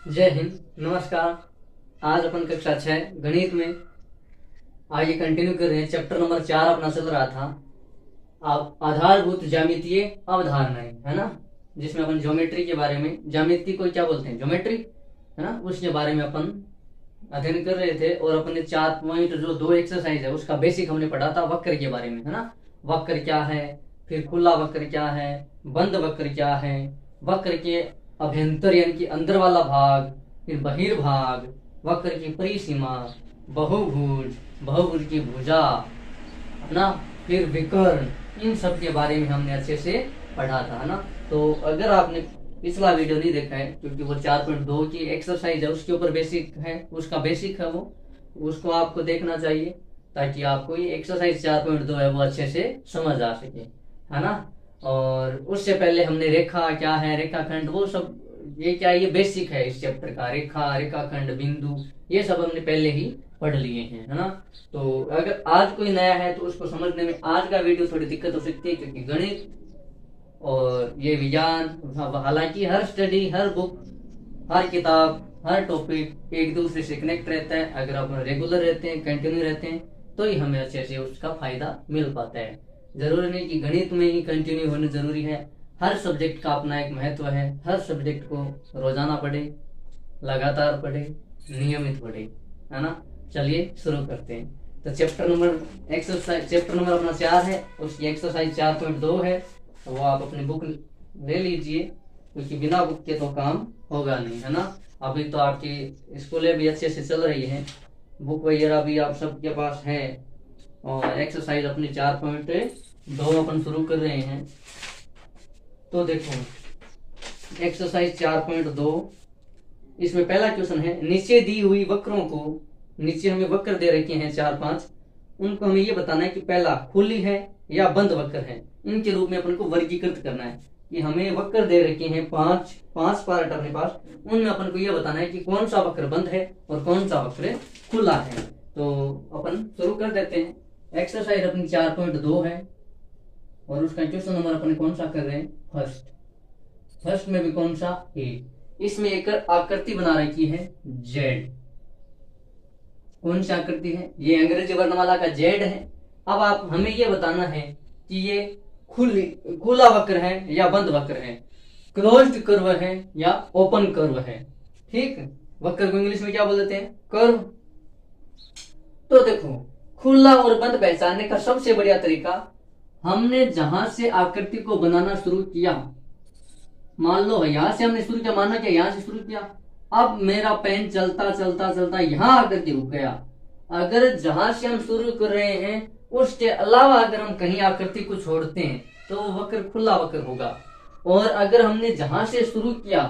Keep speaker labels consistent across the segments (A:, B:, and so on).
A: जय हिंद, नमस्कार। आज अपन कक्षा 6 गणित में आगे कंटिन्यू कर रहे हैं। चैप्टर नंबर 4 अपना चल रहा था, आप आधारभूत ज्यामितीय अवधारणाएं, है ना, जिसमें अपन ज्योमेट्री के बारे में, ज्यामिति को क्या बोलते हैं, ज्योमेट्री, है ना, उसके बारे में अपन अध्ययन कर रहे थे। और अपने 4 पॉइंट जो 2 एक्सरसाइज है उसका बेसिक हमने पढ़ा था वक्र के बारे में, है ना। वक्र क्या है, फिर खुला वक्र क्या है, बंद वक्र क्या है, वक्र के अभ्यंतर यानी कि अंदर वाला भाग, फिर बहिर्भाग, वक्र की परिसीमा, बहुभुज, बहुभुज की भुजा, है ना, फिर विकर्ण, इन सब के बारे में हमने अच्छे से पढ़ा था, है ना। तो अगर आपने पिछला वीडियो नहीं देखा है, क्योंकि वो 4.2 की एक्सरसाइज है, उसके ऊपर बेसिक है, उसका बेसिक है वो, उसको आपको देखना चाहिए ताकि आपको ये एक्सरसाइज 4.2 है वो अच्छे से समझ आ सके, है ना। और उससे पहले हमने रेखा क्या है, रेखाखंड, वो सब, ये क्या है, ये बेसिक है इस चैप्टर का। रेखा, रेखाखंड, बिंदु, ये सब हमने पहले ही पढ़ लिए हैं, है ना। तो अगर आज कोई नया है तो उसको समझने में आज का वीडियो थोड़ी दिक्कत हो सकती है, क्योंकि गणित और ये विज्ञान, हालांकि हर स्टडी, हर बुक, हर किताब, हर टॉपिक एक दूसरे से कनेक्ट रहता है। अगर आप रेगुलर रहते हैं, कंटिन्यू रहते हैं, तो ही हमें अच्छे से उसका फायदा मिल पाता है। जरूरी नहीं कि गणित में ही कंटिन्यू होना जरूरी है, हर सब्जेक्ट का अपना एक महत्व है। हर सब्जेक्ट को रोजाना पढ़े, लगातार पढ़े, नियमित पढ़े, है ना। चलिए शुरू करते हैं। तो चैप्टर नंबर अपना 4 है, उसकी एक्सरसाइज 4.2 है। तो वो आप अपनी बुक ले लीजिए, क्योंकि बिना बुक के तो काम होगा नहीं, है ना। अभी तो आपकी स्कूलें भी अच्छे से चल रही हैं, बुक वगैरह भी आप सबके पास है। और एक्सरसाइज अपनी 4.2 अपन शुरू कर रहे हैं। तो देखो एक्सरसाइज 4.2, इसमें पहला क्वेश्चन है, नीचे दी हुई वक्रों को, नीचे हमें वक्र दे रखे हैं 4-5, उनको हमें ये बताना है कि पहला खुली है या बंद वक्र है। इनके रूप में अपन को वर्गीकृत करना है कि हमें वक्र दे रखे हैं 5 पार्ट अपने पास, उनमें अपन को ये बताना है कि कौन सा वक्र बंद है और कौन सा वक्र खुला है। तो अपन शुरू कर देते हैं। एक्सरसाइज अपनी 4.2 है और उसका क्वेश्चन नंबर अपन कौन सा कर रहे हैं, फर्स्ट में भी कौन सा, ए। इसमें एक आकृति बना रखी है जेड। कौन सी आकृति है, ये अंग्रेजी वर्णमाला का जेड है। अब आप हमें ये बताना है कि ये खुला वक्र है या बंद वक्र है, क्लोज्ड कर्व है या ओपन कर्व है। ठीक, वक्र को इंग्लिश में क्या बोल देते हैं, कर्व। तो देखो, खुला और बंद पहचानने का सबसे बढ़िया तरीका, हमने जहां से आकृति को बनाना शुरू किया, मान लो यहां से हमने शुरू किया, माना कि यहां से शुरू किया, अब मेरा पेन चलता चलता चलता यहां आकर के रुक गया। अगर जहां से हम शुरू कर रहे हैं उसके अलावा अगर हम कहीं आकृति को छोड़ते हैं तो वो वक्र खुला वक्र होगा। और अगर हमने जहां से शुरू किया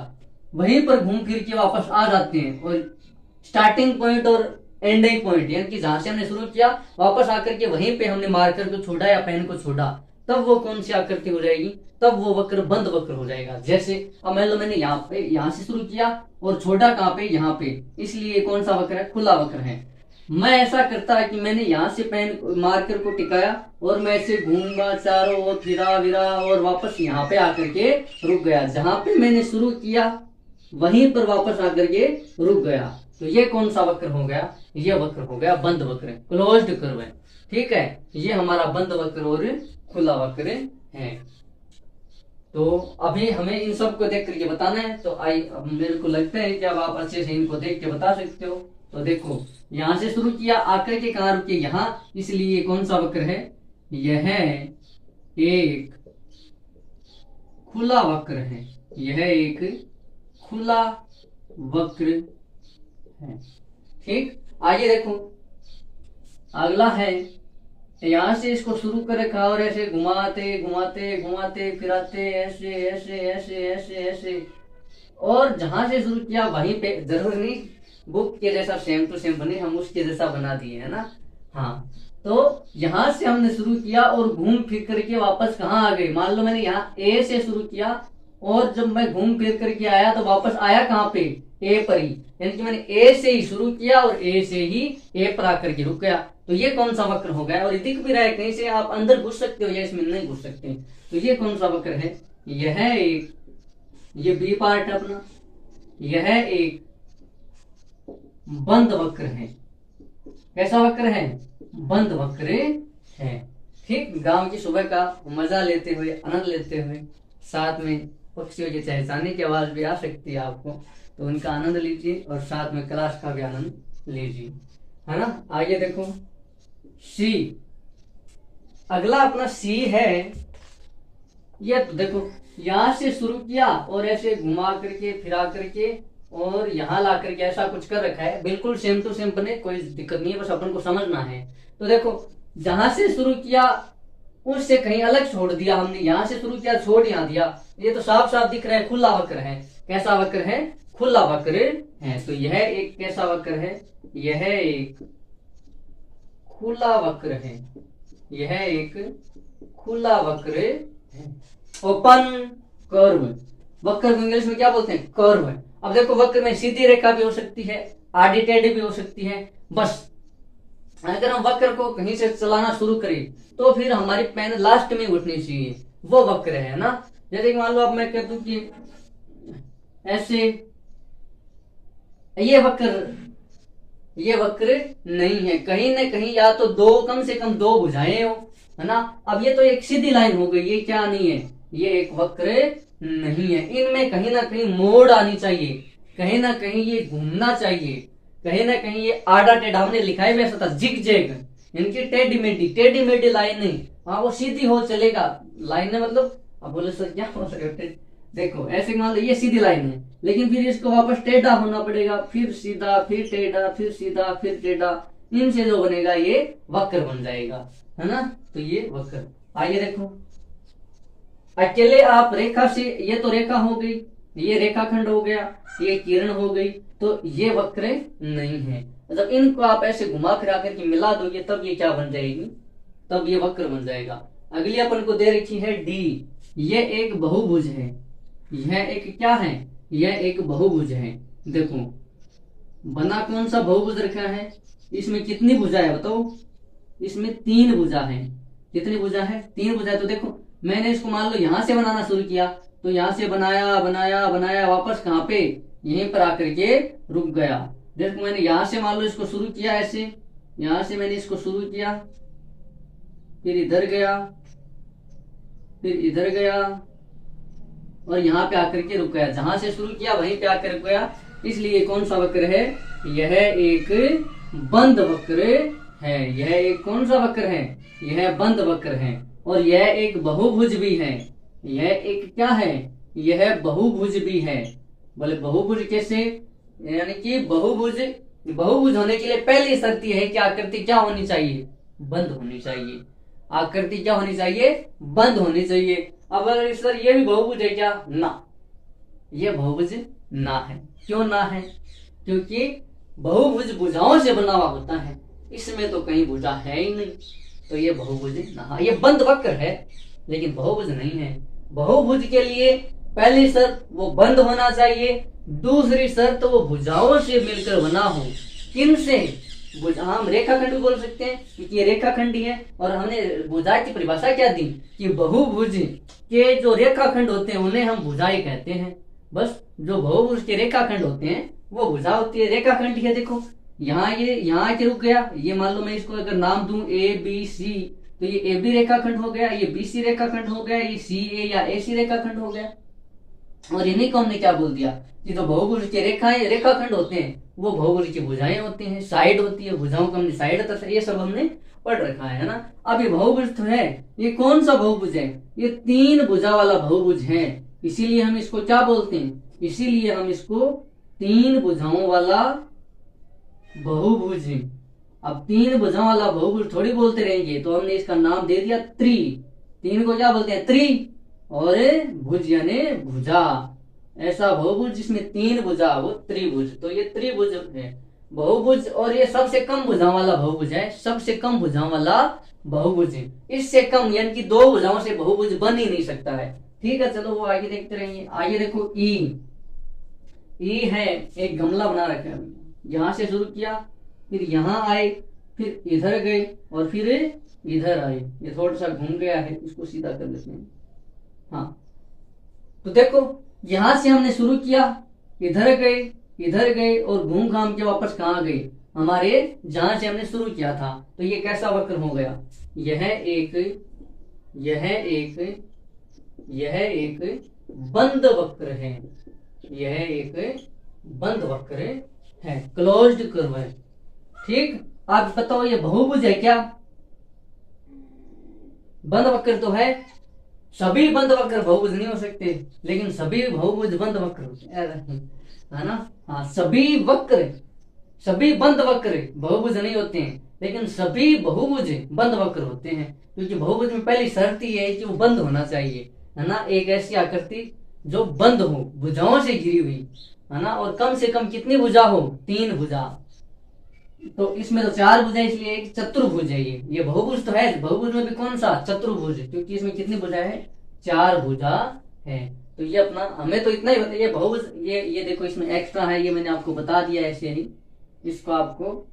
A: वहीं पर घूम फिर के वापस आ जाते हैं और स्टार्टिंग पॉइंट और एंडिंग पॉइंट, यानी कि जहां से हमने शुरू किया वापस आकर के वहीं पे हमने मार्कर को छोड़ा या पेन को छोड़ा, तब वो कौन सी आकृति हो जाएगी, तब वो वक्र बंद वक्र हो जाएगा। जैसे अब मान लो मैंने यहाँ से शुरू किया और छोड़ा कहाँ पे, यहाँ पे, इसलिए कौन सा वक्र है, खुला वक्र है। मैं ऐसा करता है कि मैंने यहाँ से पेन मार्कर को टिकाया और मैं ऐसे घूमगा चारों ओर, फिरा विरा और वापस यहाँ पे आकर के रुक गया। जहां पे मैंने शुरू किया वहीं पर वापस आकर के रुक गया। तो ये कौन सा वक्र हो गया, ये वक्र हो गया बंद वक्र, क्लोज्ड कर्व है। ठीक है, ये हमारा बंद वक्र और खुला वक्र है। तो अभी हमें इन सब को देख करके बताना है। तो मेरे को लगता है कि अब आप अच्छे से इनको देख के बता सकते हो। तो देखो, यहां से शुरू किया, आकर के कहां रुके, यहाँ, इसलिए कौन सा वक्र है, यह एक खुला वक्र है, यह एक खुला वक्र है। ठीक, आगे देखो, अगला है, यहां से इसको शुरू कर रखा और ऐसे घुमाते घुमाते घुमाते फिराते, ऐसे ऐसे ऐसे ऐसे ऐसे, और जहां से शुरू किया वहीं पे, जरूर नहीं बुक के जैसा सेम टू सेम बने, हम उसके जैसा बना दिए, है ना। हाँ, तो यहां से हमने शुरू किया और घूम फिर करके वापस कहाँ आ गए, मान लो मैंने यहाँ ए से शुरू किया और जब मैं घूम फिर करके आया तो वापस आया कहाँ पे, ए पर ही, यानी कि मैंने ए से ही शुरू किया और ए से ही ए पर आकर के रुक गया। तो ये कौन सा वक्र हो गया, और दिख भी रहा है, कहीं से आप अंदर घुस सकते हो या इसमें नहीं घुस सकते। तो ये कौन सा वक्र है, यह एक, ये बी पार्ट है अपना, यह एक बंद वक्र है। कैसा वक्र है? बंद वक्र है। ठीक, गांव की सुबह का मजा लेते हुए, आनंद लेते हुए, साथ में पक्षियों की चहचहाने की आवाज भी आ सकती है आपको, तो उनका आनंद लीजिए और साथ में क्लास का भी आनंद लीजिए, है ना। आगे देखो सी, अगला अपना सी है। ये तो देखो यहां से शुरू किया और ऐसे घुमा करके फिरा करके और यहाँ ला करके ऐसा कुछ कर रखा है, बिल्कुल सेम टू सेम बने, कोई दिक्कत नहीं है, बस अपन को समझना है। तो देखो जहां से शुरू किया उससे कहीं अलग छोड़ दिया हमने, यहाँ से शुरू किया छोड़ यहाँ दिया, ये तो साफ साफ दिख रहा है खुला वक्र है। कैसा वक्र है? खुला वक्र है। तो यह एक कैसा वक्र है? यह एक खुला वक्र है। यह एक खुला वक्र है। ओपन कर्व, वक्र को इंग्लिश में क्या बोलते हैं? कर्व है। अब देखो वक्र में सीधी रेखा भी हो सकती है, आडी टेढ़ी भी हो सकती है। बस अगर हम वक्र को कहीं से चलाना शुरू करें तो फिर हमारी पेन लास्ट में उठनी चाहिए, वो वक्र है ना। जैसे कि मान लो अब मैं कह दूं कि ऐसे, ये वक्र नहीं है, कहीं ना कहीं या तो दो, कम से कम दो भुजाएं हो, है ना। अब ये तो एक सीधी लाइन हो गई, ये क्या नहीं है? ये एक वक्र नहीं है। इनमें कहीं ना कहीं मोड़ आनी चाहिए, कहीं ना कहीं ये घूमना चाहिए, कहीं ना कहीं ये आड़ा टेढ़ा, हमने लिखा है वैसा था जिग जैग, इनकी टेढ़ी मेढ़ी लाइन नहीं, हाँ वो सीधी हो चलेगा लाइन है, मतलब अब बोले सर क्या हो सकते। देखो ऐसे मान लो ये सीधी लाइन है, लेकिन फिर इसको वापस टेढ़ा होना पड़ेगा, फिर सीधा, फिर टेढ़ा, फिर सीधा, फिर टेढ़ा, इनसे जो बनेगा ये वक्र बन जाएगा, है ना। तो ये वक्र। आइए देखो, अकेले आप रेखा से, ये तो रेखा हो गई, ये रेखाखंड हो गया, ये किरण हो गई, तो ये वक्र नहीं है। जब इनको आप ऐसे घुमा फिरा करके मिला दोगे तब ये क्या बन जाएगी? तब ये वक्र बन जाएगा। अगली अपन को दे रखी है डी, ये एक बहुभुज है। यह एक क्या है? यह एक बहुभुज है। देखो बना कौन सा बहुभुज रखा है? इसमें कितनी भुजा है बताओ? इसमें 3 भुजा है। कितनी भुजा है? 3 भुजा है। तो देखो मैंने इसको मान लो यहां से बनाना शुरू किया, तो यहां से बनाया बनाया बनाया, वापस कहां पे? यहीं पर आकर के रुक गया। देखो मैंने यहां से मान लो इसको शुरू किया ऐसे, यहां से मैंने इसको शुरू किया, फिर इधर गया, फिर इधर गया और यहाँ पे आकर के रुक गया। जहां से शुरू किया वहीं पे आकर रुक गया, इसलिए कौन सा वक्र है? यह एक बंद वक्र है। यह एक कौन सा वक्र है? यह बंद वक्र है। और यह एक बहुभुज भी है। यह एक क्या है? यह बहुभुज भी है। बोले बहुभुज कैसे? यानी कि बहुभुज होने के लिए पहली शर्त यह है कि आकृति क्या होनी चाहिए? बंद होनी चाहिए। आकृति क्या होनी चाहिए? बंद होनी चाहिए। अब अगर सर ये भी बहुभुज है क्या? ना, ये बहुभुज ना है। क्यों ना है? क्योंकि बहुभुज भुजाओं से बना हुआ होता है, इसमें तो कहीं भुजा है ही नहीं, तो ये बहुभुज ना। ये बंद वक्र है लेकिन बहुभुज नहीं है। बहुभुज के लिए पहली शर्त वो बंद होना चाहिए, दूसरी शर्त वो भुजाओं से मिलकर बना हो। किन से? हम रेखाखंड भी बोल सकते हैं क्योंकि ये रेखाखंड ही है। और हमने भुजा की परिभाषा क्या दी कि बहुभुज के जो रेखाखंड होते हैं उन्हें हम भुजाएं कहते हैं। बस जो बहुभुज के रेखाखंड होते हैं वो भुजा होती है, रेखाखंड ही है। देखो यहाँ ये यहाँ के रुक गया, ये मान लो मैं इसको अगर नाम दूं ए बी सी, तो ये ए बी रेखाखंड हो गया, ये बी सी रेखाखंड हो गया, ये सी ए या ए सी रेखाखंड हो गया। और इन्हीं को हमने क्या बोल दिया कि जो बहुभुज के रेखाखंड होते हैं वो बहुभुज की भुजाएं होती हैं, साइड होती है, भुजाओं को हमने साइड तथा ये सब हमने पढ़ रखा है ना। अब ये बहुभुज तो है, ये कौन सा बहुभुज है? ये 3 भुजा वाला बहुभुज है, इसीलिए हम इसको क्या बोलते हैं? इसीलिए हम इसको 3 भुजाओं वाला बहुभुज। अब 3 भुजाओं वाला बहुभुज थोड़ी बोलते रहेंगे, तो हमने इसका नाम दे दिया त्रि। 3 को क्या बोलते हैं? त्रि। और भुज यानी भुजा, ऐसा बहुभुज जिसमें 3 भुजा वो त्रिभुज, तो ये त्रिभुज है बहुभुज। और ये सबसे कम भुजाओं वाला बहुभुज है, सबसे कम भुजाओं वाला बहुभुज। इससे कम यानी कि 2 भुजाओं से बहुभुज बन ही नहीं सकता है। ठीक है, चलो वो आगे देखते रहेंगे। आइए देखो ई है, एक गमला बना रखा है, यहां से शुरू किया, फिर यहाँ आए, फिर इधर गए और फिर इधर आए। ये थोड़ा सा घूम गया है, इसको सीधा कर लेते हैं। हाँ, तो देखो यहां से हमने शुरू किया, इधर गए और घूम घाम के वापस कहाँ गए, हमारे जहां से हमने शुरू किया था। तो ये कैसा वक्र हो गया, यह एक बंद वक्र है, यह एक बंद वक्र है, क्लोज्ड कर्व है। ठीक, आप बताओ ये बहुभुज है क्या? बंद वक्र तो है, सभी बंद वक्र बहुभुज नहीं हो सकते, लेकिन सभी बहुभुज बंद वक्र है ना। हाँ, सभी बंद वक्र बहुभुज नहीं होते हैं, लेकिन सभी बहुभुज बंद वक्र होते हैं, क्योंकि बहुभुज में पहली शर्त ही है कि वो बंद होना चाहिए, है ना। एक ऐसी आकृति जो बंद हो, भुजाओं से घिरी हुई, है ना, और कम से कम कितनी भुजा हो, 3 भुजा। तो इसमें तो 4 भुजा, इसलिए एक चतुर्भुज है ये बहुभुज तो है। बहुभुज में भी कौन सा, चतुर्भुज, क्योंकि इसमें कितनी भुजा है, 4 भुजा है। तो ये अपना हमें तो इतना ही बताइए, बहुभुज ये देखो इसमें एक्स्ट्रा है, ये मैंने आपको बता दिया ऐसे ही, इसको आपको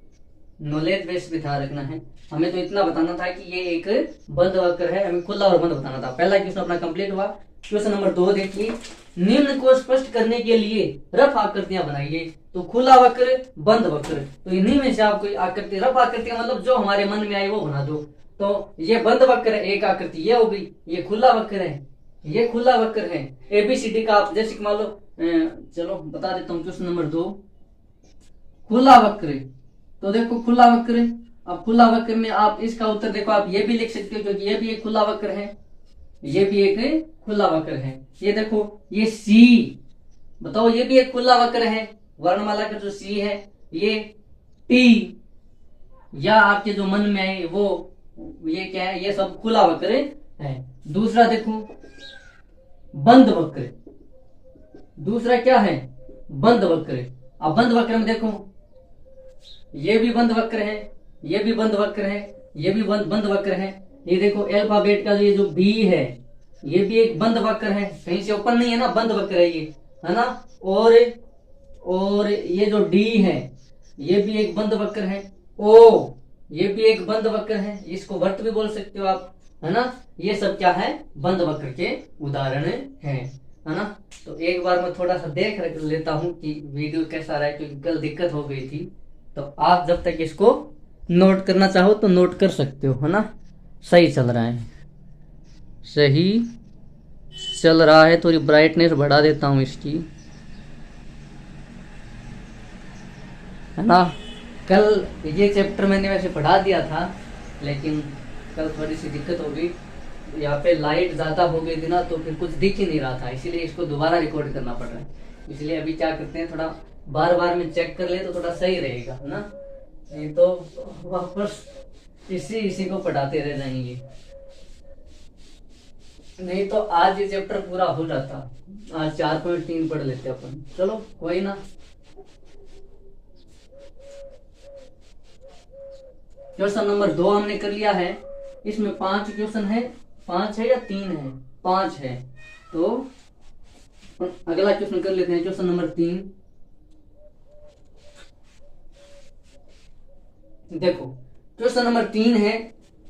A: नॉलेज बेस पे ध्यान रखना है। हमें तो इतना बताना था कि ये एक बंद वक्र है, हमें खुला और बंद बताना था। पहला क्वेश्चन अपना कंप्लीट हुआ। क्वेश्चन नंबर 2 देखिए, निम्न को स्पष्ट करने के लिए रफ आकृतियां बनाइए। तो खुला वक्र, बंद वक्र, तो इन्हीं में से आप कोई आकृति, रफ आकृति मतलब जो हमारे मन में आई वो बना दो। तो ये बंद वक्र है, एक आकृति ये हो गई, ये खुला वक्र है, ये खुला वक्र है। ABCD का आप जैसे मान लो, चलो बता देता हूँ। क्वेश्चन नंबर 2, खुला वक्र, तो देखो खुला वक्र, अब खुला वक्र में आप इसका उत्तर देखो, आप ये भी लिख सकते हो, क्योंकि ये भी एक खुला वक्र है, ये भी एक खुला वक्र है। ये देखो ये C, बताओ ये भी एक खुला वक्र है, वर्णमाला का जो C है, ये T, या आपके जो मन में है वो, ये क्या है, ये सब खुला वक्र है। दूसरा देखो बंद वक्र, दूसरा क्या है, बंद वक्र। अब बंद वक्र में देखो ये भी बंद वक्र है, ये भी बंद वक्र है, ये भी बंद वक्र है। ये देखो अल्फाबेट का ये जो B है, ये भी एक बंद वक्र है, कहीं से ओपन नहीं है ना, बंद वक्र है ये, है ना। और ये जो D है, ये भी एक बंद वक्र है। O, ये भी एक बंद वक्र है, इसको वर्त भी बोल सकते हो आप, है ना। ये सब क्या है, बंद वक्र के उदाहरण है ना। तो एक बार मैं थोड़ा सा देख लेता हूँ कि वीडियो कैसा रहा है, क्योंकि कल दिक्कत हो गई थी। तो आप जब तक इसको नोट करना चाहो तो नोट कर सकते हो, है ना। सही चल रहा है, सही चल रहा है। थोड़ी ब्राइटनेस बढ़ा देता हूँ इसकी, है ना। कल ये चैप्टर मैंने वैसे पढ़ा दिया था, लेकिन कल थोड़ी सी दिक्कत हो गई, यहाँ पे लाइट ज़्यादा हो गई थी ना, तो फिर कुछ दिख ही नहीं रहा था, इसीलिए इसको दोबारा रिकॉर्ड करना पड़ रहा है। इसलिए अभी क्या करते हैं, थोड़ा बार बार में चेक कर ले तो थोड़ा सही रहेगा, है ना। नहीं तो वापस इसी को पढ़ाते रह जाएंगे। नहीं तो आज ये चैप्टर पूरा हो जाता, आज 4.3 पढ़ लेते अपन। चलो कोई ना। क्वेश्चन नंबर 2 हमने कर लिया है। इसमें 5 क्वेश्चन है, 5 है या 3 है, 5 है। तो अगला क्वेश्चन कर लेते हैं, क्वेश्चन नंबर 3। देखो क्वेश्चन नंबर 3 है,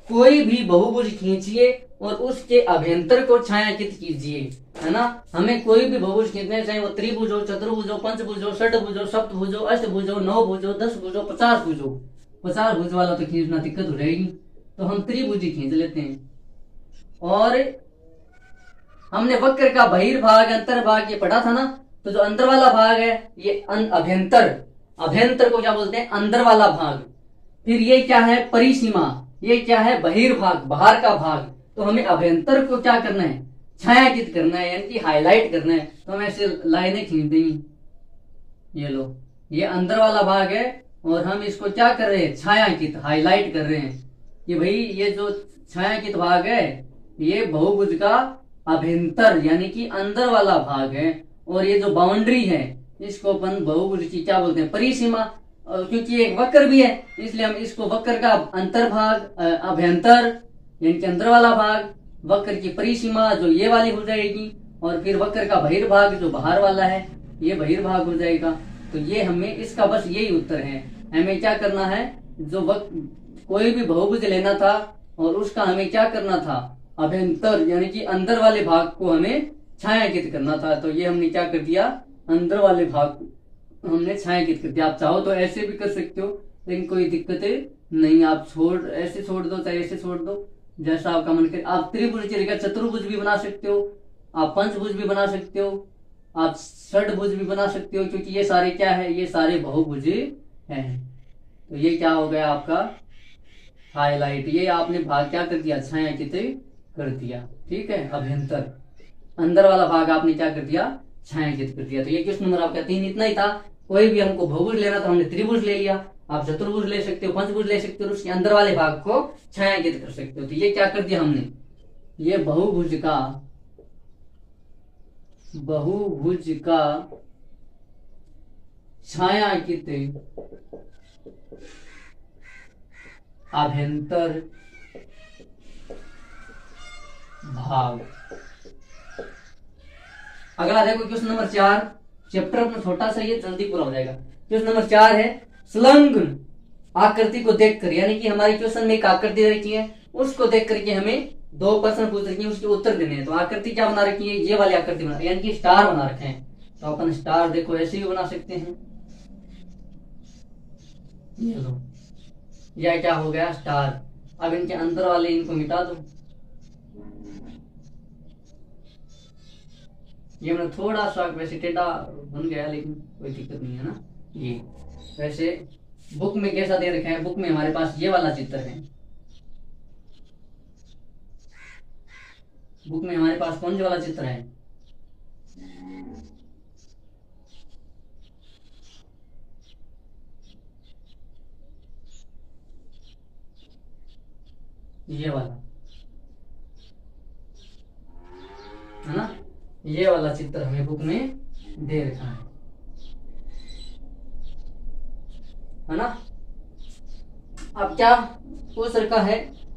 A: कोई भी बहुभुज खींचिए और उसके अभ्यंतर को छायांकित कीजिए, है ना। हमें कोई भी बहुभुज खींचना है, चाहे वो त्रिभुज हो, चतुर्भुज हो, पंचभुज हो, षटभुज हो, सप्तभुज हो, अष्टभुज हो, नवभुज हो, 10 भुज हो, 50 भुज हो। 50 भुज वाला तो खींचना दिक्कत हो रहेगी, तो हम त्रिभुजी खींच लेते हैं। और हमने वक्र का बहिर्भाग, अंतर्भाग ये पढ़ा था ना। तो जो अंदर वाला भाग है ये अभ्यंतर को क्या बोलते हैं, अंदर वाला भाग। फिर ये क्या है, परिसीमा, ये क्या है, बहिर्भाग, बाहर का भाग। तो हमें अभ्यंतर को क्या करना है, छायांकित करना है, यानी कि हाईलाइट करना है। तो हम ऐसे लाइनें खींच देंगे, ये लो, ये अंदर वाला भाग है और हम इसको क्या कर रहे हैं, छायांकित, हाईलाइट कर रहे हैं कि भाई ये जो छायांकित भाग है ये बहुभुज का अभ्यंतर यानी कि अंदर वाला भाग है। और ये जो बाउंड्री है इसको अपन बहुभुज की क्या बोलते हैं, परिसीमा। क्योंकि एक वक्र भी है इसलिए हम इसको वक्र का अंतर्भाग, अभ्यंतर यानी कि अंदर वाला भाग, वक्र की परिसीमा जो ये वाली हो जाएगी, और फिर वक्र का बहिर्भाग जो बाहर वाला है ये बहिर्भाग हो जाएगा। तो ये हमें इसका बस यही उत्तर है। हमें क्या करना है, जो कोई भी बहुभुज लेना था और उसका हमें क्या करना था, अभ्यंतर यानी कि अंदर वाले भाग को हमें छायांकित करना था। तो ये हमने क्या कर दिया, अंदर वाले भाग को हमने छायांकित कर दिया। आप चाहो तो ऐसे भी कर सकते हो, लेकिन कोई दिक्कत नहीं, आप ऐसे छोड़ दो चाहे ऐसे छोड़ दो, जैसा आपका मन करे। आप त्रिभुज की जगह चतुर्भुज भी बना सकते हो, आप पंचभुज भी बना सकते हो, आप षडभुज भी बना सकते हो, क्योंकि ये सारे क्या है, ये सारे बहुभुज हैं। तो ये क्या हो गया आपका हाईलाइट, ये आपने भाग क्या कर दिया, छायांकित कर दिया। ठीक है, अभ्यंतर अंदर वाला भाग आपने क्या कर दिया, छायांकित कर दिया। तो ये क्वेश्चन नंबर आपका 3 इतना ही था। कोई भी हमको बहुभुज लेना तो हमने त्रिभुज ले लिया, आप चतुर्भुज ले सकते हो, पंचभुज ले सकते हो, उसके अंदर वाले भाग को छायांकित कर सकते हो। तो ये क्या कर दिया हमने, ये बहुभुज का छायांकित आभ्यंतर भाग। अगला देखो क्वेश्चन नंबर 4, चैप्टर अपना छोटा सा, ये जल्दी पूरा हो जाएगा। क्वेश्चन नंबर 4 है संलग्न आकृति को देखकर, यानी कि हमारी क्वेश्चन में एक आकृति दे रखी है, उसको देख करके हमें 2 प्रश्न पूछ रखी है, उसके उत्तर देने हैं। तो आकृति क्या बना रखी है, ये वाली आकृति बना, यानी कि स्टार बना रखे हैं। तो अपन स्टार देखो ऐसे भी बना सकते हैं, ये लो, यह क्या हो गया स्टार। अब इनके अंदर वाले इनको मिटा दो, ये मैंने थोड़ा सा वैसे टेढ़ा बन गया, लेकिन कोई दिक्कत नहीं है ना। ये वैसे बुक में कैसा दे रखा है, बुक में हमारे पास ये वाला चित्र है, बुक में हमारे पास कौन सा वाला चित्र है, ये वाला है ना, ये वाला चित्र हमें बुक में दे रखा है ना। अब क्या पूछ रखा है,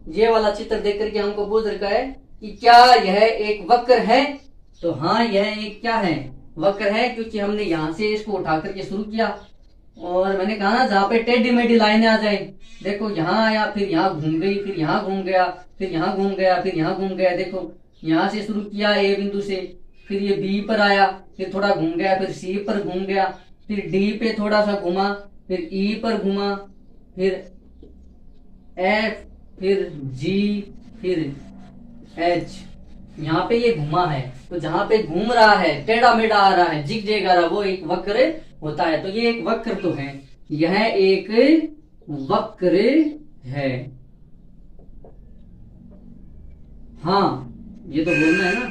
A: ये वाला चित्र देख करके हमको पूछ रखा है कि क्या यह एक वक्र है। तो हाँ, यह एक क्या है, वक्र है, क्योंकि हमने यहाँ से इसको उठा करके शुरू किया, और मैंने कहा ना जहाँ पे टेढ़ी मेढ़ी लाइनें आ जाए, देखो यहाँ आया, फिर यहाँ घूम गई, फिर यहाँ घूम गया, फिर यहाँ घूम गया, फिर यहाँ घूम गया। देखो यहाँ से शुरू किया ए बिंदु से, फिर ये बी पर आया, फिर थोड़ा घूम गया, फिर सी पर घूम गया, फिर डी पे थोड़ा सा घुमा, फिर ई पर घुमा, फिर एफ, फिर जी, फिर एच, यहाँ पे ये घुमा है। तो जहां पे घूम रहा है, टेढ़ा मेढ़ा आ रहा है, जिग जेग आ रहा है, वो एक वक्र होता है। तो ये एक वक्र तो है, यह एक वक्र है। हाँ, ये तो बोलना है ना,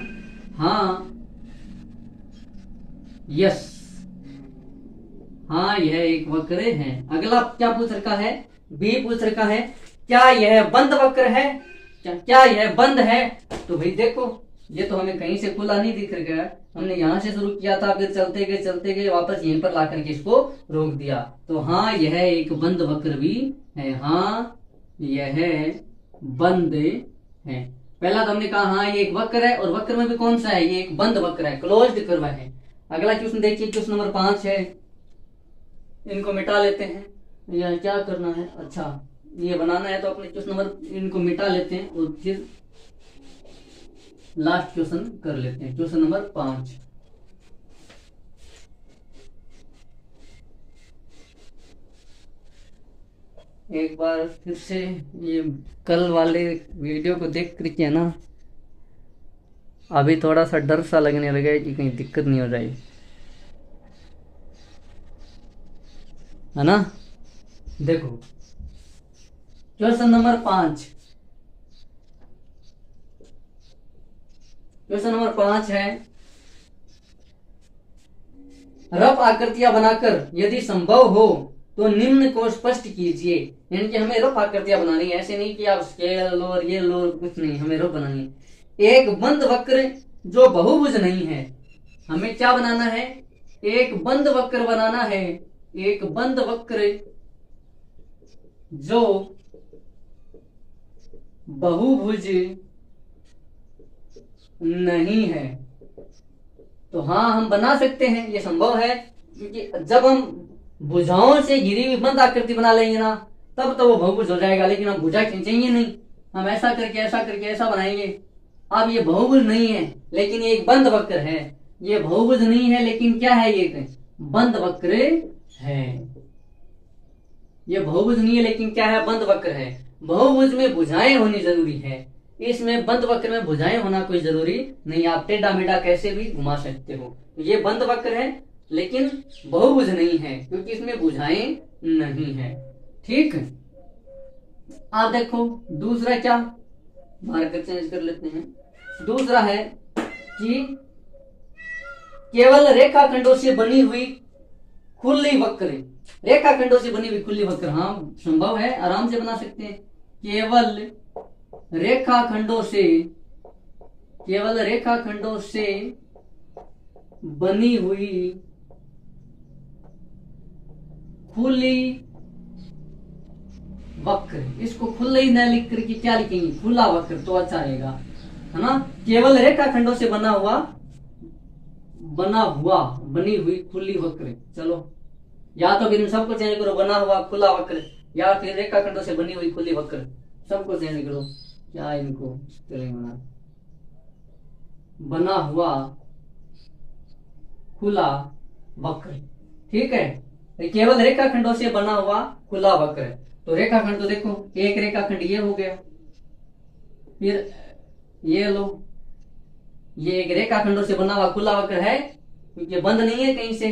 A: हाँ, यस, हाँ, यह एक वक्र है। अगला क्या पूछ रखा है, बी पूछ रखा है, क्या यह बंद वक्र है, क्या यह बंद है। तो भाई देखो, ये तो हमें कहीं से खुला नहीं दिख रहा है, हमने यहाँ से शुरू किया था, फिर चलते गए वापस यहीं पर ला करके इसको रोक दिया। तो हाँ, यह एक बंद वक्र भी है, हाँ, यह बंद है। पहला तो हमने कहा हाँ ये एक वक्र है, और वक्र में भी कौन सा है, ये एक बंद वक्र है, क्लोज्ड कर्व है। अगला क्वेश्चन देखिए, क्वेश्चन नंबर 5 है, इनको मिटा लेते हैं। यह क्या करना है, अच्छा ये बनाना है, तो अपने क्वेश्चन नंबर इनको मिटा लेते हैं और फिर लास्ट क्वेश्चन कर लेते हैं। क्वेश्चन नंबर 5, एक बार फिर से ये कल वाले वीडियो को देख करके ना, अभी थोड़ा सा डर सा लगने लगा है कि कहीं दिक्कत नहीं हो जाए, है ना। देखो क्वेश्चन नंबर 5, क्वेश्चन नंबर 5 है, रफ आकृतियां बनाकर यदि संभव हो तो निम्न को स्पष्ट कीजिए। यानी कि हमें रफ आकृतियां बनानी है, ऐसे नहीं कि आप स्केल लो और ये लो, कुछ नहीं, हमें रफ बनानी है। एक बंद वक्र जो बहुभुज नहीं है, हमें क्या बनाना है, एक बंद वक्र बनाना है, एक बंद वक्र जो बहुभुज नहीं है। तो हाँ, हम बना सकते हैं, ये संभव है, क्योंकि जब हम भुजाओं से घिरी हुई बंद आकृति बना लेंगे ना, तब तो वो बहुभुज हो जाएगा। लेकिन हम भुजा खींचेंगे नहीं, हम ऐसा करके ऐसा बनाएंगे। अब ये बहुभुज नहीं है, लेकिन ये एक बंद वक्र है। ये बहुभुज नहीं है, लेकिन क्या है, ये बंद वक्र है। ये बहुभुज नहीं है, लेकिन क्या है, बंद वक्र है। बहुभुज में भुजाएं होनी जरूरी है, इसमें बंद वक्र में भुजाएं होना कोई जरूरी नहीं। आप टेढ़ा मेढ़ा कैसे भी घुमा सकते हो। ये बंद वक्र है लेकिन बहुभुज नहीं है, क्योंकि इसमें भुजाएं नहीं है। ठीक, आप देखो दूसरा क्या, मार्कर चेंज कर लेते हैं। दूसरा है कि केवल रेखाखंडों से बनी हुई खुली वक्र। रेखाखंडों से बनी हुई खुली वक्र, हाँ संभव है, आराम से बना सकते हैं। केवल रेखाखंडों से बनी हुई खुली वक्र, इसको खुले ही न लिख करके क्या लिखेंगे, खुला वक्र, तो अच्छा रहेगा, है ना। केवल रेखाखंडों से बनी हुई खुली वक्र। चलो, या तो फिर इन सबको चेंज करो, बना हुआ खुला वक्र, या फिर रेखाखंडों से बनी हुई खुली वक्र, सबको चेंज करो। क्या इनको करेंगे, बना हुआ खुला वक्र। ठीक है, केवल रेखाखंडों से बना हुआ खुला वक्र। तो रेखाखंड तो देखो, एक रेखाखंड ये हो गया, फिर ये लो, ये एक रेखाखंडों से बना हुआ खुला वक्र है, क्योंकि बंद नहीं है कहीं से,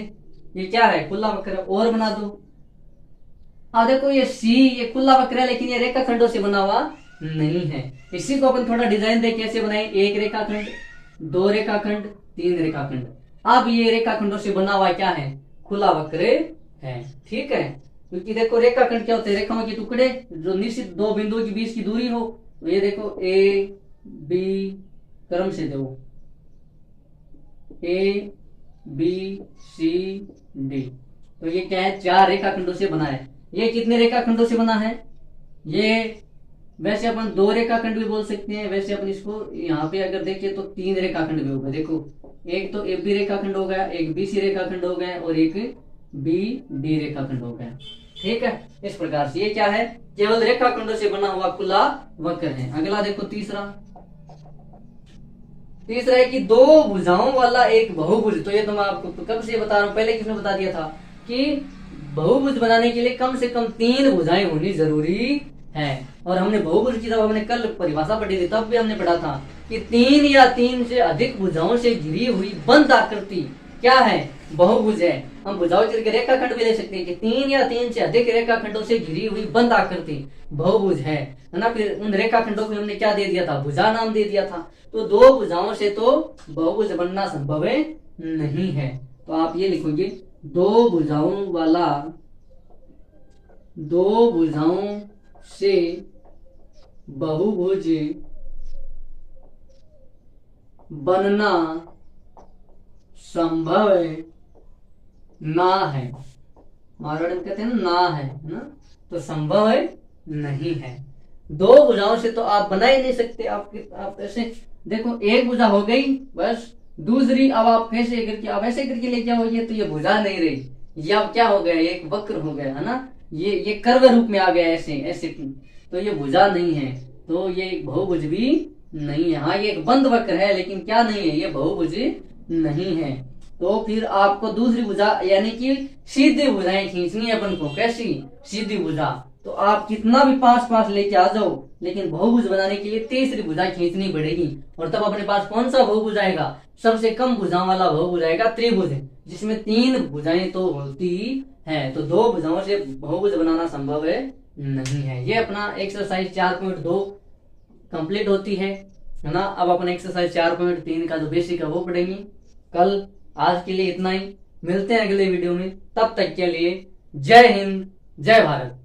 A: ये क्या है, खुला वक्र। और बना दो, अब देखो ये सी, ये खुला वक्र है, लेकिन ये रेखाखंडों से बना हुआ नहीं है। इसी को अपन थोड़ा डिजाइन दे कैसे बनाए, एक रेखाखंड, दो रेखाखंड, तीन रेखाखंड। अब ये रेखाखंडों से बना हुआ क्या है, खुला वक्र है। ठीक है, क्योंकि देखो रेखाखंड क्या होते हैं, रेखाओं के टुकड़े जो निश्चित दो बिंदुओं के बीच की दूरी हो। तो ये देखो ए बी, क्रम से दो, ए बी सी डी, तो ये क्या है, चार रेखाखंडों से बना है। ये कितने रेखाखंडों से बना है, ये वैसे अपन दो रेखाखंड भी बोल सकते हैं, वैसे अपन इसको यहाँ पे अगर देखें तो तीन रेखाखंड भी होगा। देखो, एक तो ए बी रेखाखंड हो गया, एक बी सी रेखाखंड हो गया, और एक बी डी रेखाखंड हो गया। ठीक है, इस प्रकार से ये क्या है, केवल रेखाखंडों से बना हुआ खुला वक्र है। अगला देखो तीसरा है कि दो भुजाओं वाला एक बहुभुज। तो ये तो मैं आपको कब से बता रहा हूँ, पहले किसने बता दिया था कि बहुभुज बनाने के लिए कम से कम तीन भुजाएं होनी जरूरी है। और हमने बहुभुज की, जब हमने कल परिभाषा पढ़ी थी, तब भी हमने पढ़ा था कि तीन या तीन से अधिक भुजाओं से घिरी हुई बंद आकृति क्या है, बहुभुज है। हम भुजाओं के रेखाखंड भी ले सकते हैं कि तीन या तीन से अधिक रेखाखंडों से घिरी हुई बंद आकृति बहुभुज है ना। फिर उन रेखाखंडों को हमने क्या दे दिया था, भुजा नाम दे दिया था। तो दो भुजाओं से तो बहुभुज बनना संभव नहीं है। तो आप ये लिखोगे, दो भुजाओं से बहुभुज बनना संभव ना है। मारवाड़ी में कहते हैं ना है ना, तो संभव नहीं है। दो भुजाओं से तो आप बना ही नहीं सकते। आप ऐसे देखो, एक भुजा हो गई बस, दूसरी अब आप कैसे करके, अब ऐसे करके लेके आओगे तो ये भुजा नहीं रही, ये अब क्या हो गया, एक वक्र हो गया, है ना। ये कर्व रूप में आ गया ऐसे ऐसे, तो ये भुजा नहीं है, तो ये बहुभुज भी नहीं है। हाँ, ये एक बंद वक्र है, लेकिन क्या नहीं है, ये बहुभुज नहीं है। तो फिर आपको दूसरी भुजा यानी कि सीधी भुजाएं खींचनी है अपन को। कैसी सीधी भुजा, तो आप कितना भी पास लेके आ जाओ, लेकिन बहुभुज बनाने के लिए तीसरी भुजा खींचनी पड़ेगी। और तब अपने पास कौन सा बहुभुज आएगा, सबसे कम भुजाओं वाला बहुभुज आएगा, त्रिभुज, जिसमें तीन भुजाएं तो होती है। तो दो भुजाओं से बहुभुज बनाना संभव नहीं है। ये अपना एक्सरसाइज 4.2 कंप्लीट होती है ना। अब अपन एक्सरसाइज 4.3 का जो बेसिक है वो पढ़ेंगे कल। आज के लिए इतना ही, मिलते हैं अगले वीडियो में, तब तक के लिए जय हिंद, जय भारत।